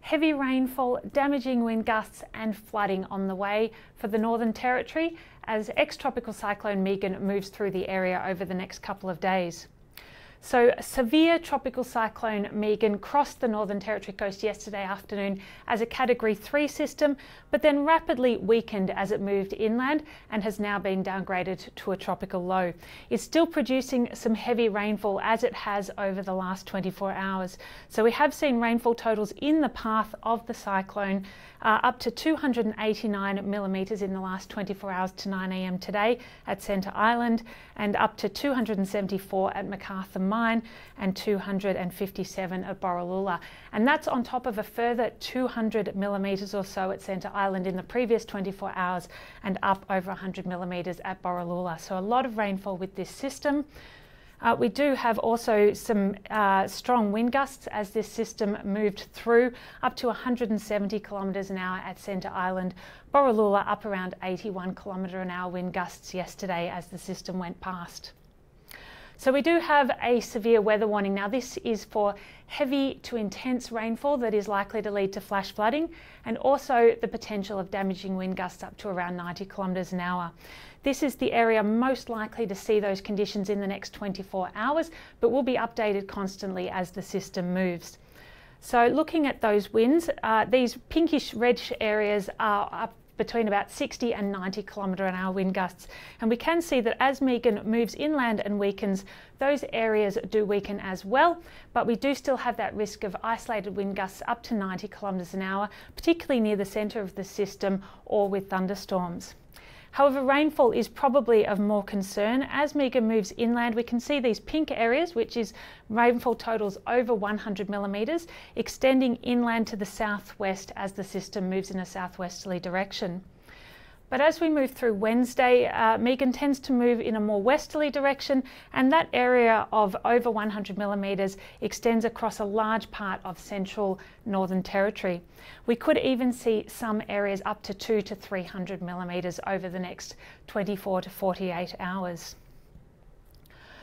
heavy rainfall, damaging wind gusts and flooding on the way for the Northern Territory as ex-tropical cyclone Megan moves through the area over the next couple of days. So severe tropical cyclone Megan crossed the Northern Territory coast yesterday afternoon as a Category 3 system, but then rapidly weakened as it moved inland and has now been downgraded to a tropical low. It's still producing some heavy rainfall as it has over the last 24 hours. So we have seen rainfall totals in the path of the cyclone up to 289 millimetres in the last 24 hours to 9 a.m. today at Centre Island, and up to 274 at MacArthur Mine and 257 at Borroloola. And that's on top of a further 200 millimetres or so at Centre Island in the previous 24 hours and up over 100 millimetres at Borroloola. So a lot of rainfall with this system. We do have also some strong wind gusts as this system moved through, up to 170 kilometres an hour at Centre Island. Borroloola up around 81 kilometre an hour wind gusts yesterday as the system went past. So we do have a severe weather warning. Now this is for heavy to intense rainfall that is likely to lead to flash flooding, and also the potential of damaging wind gusts up to around 90 kilometres an hour. This is the area most likely to see those conditions in the next 24 hours, but will be updated constantly as the system moves. So looking at those winds, these pinkish reddish areas are up between about 60 and 90 kilometre an hour wind gusts. And we can see that as Megan moves inland and weakens, those areas do weaken as well, but we do still have that risk of isolated wind gusts up to 90 kilometres an hour, particularly near the centre of the system or with thunderstorms. However, rainfall is probably of more concern. As Megan moves inland, we can see these pink areas, which is rainfall totals over 100 millimetres, extending inland to the southwest as the system moves in a southwesterly direction. But as we move through Wednesday, Megan tends to move in a more westerly direction, and that area of over 100 millimetres extends across a large part of central Northern Territory. We could even see some areas up to 200 to 300 millimetres over the next 24 to 48 hours.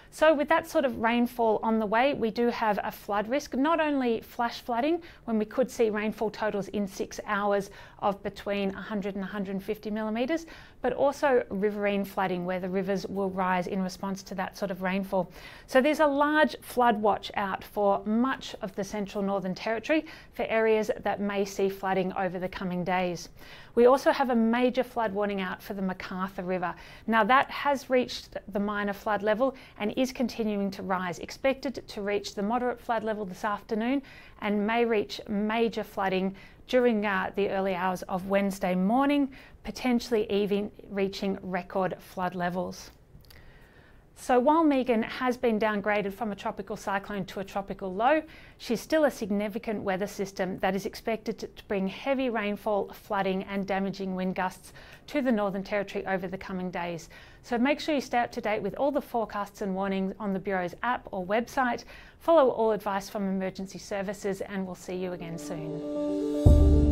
So with that sort of rainfall on the way, we do have a flood risk, not only flash flooding, when we could see rainfall totals in 6 hours of between 100 and 150 millimetres, but also riverine flooding, where the rivers will rise in response to that sort of rainfall. So there's a large flood watch out for much of the central Northern Territory for areas that may see flooding over the coming days. We also have a major flood warning out for the MacArthur River. Now that has reached the minor flood level and is continuing to rise, expected to reach the moderate flood level this afternoon and may reach major flooding during the early hours of Wednesday morning, potentially even reaching record flood levels. So while Megan has been downgraded from a tropical cyclone to a tropical low, she's still a significant weather system that is expected to bring heavy rainfall, flooding and damaging wind gusts to the Northern Territory over the coming days. So make sure you stay up to date with all the forecasts and warnings on the Bureau's app or website. Follow all advice from emergency services, and we'll see you again soon.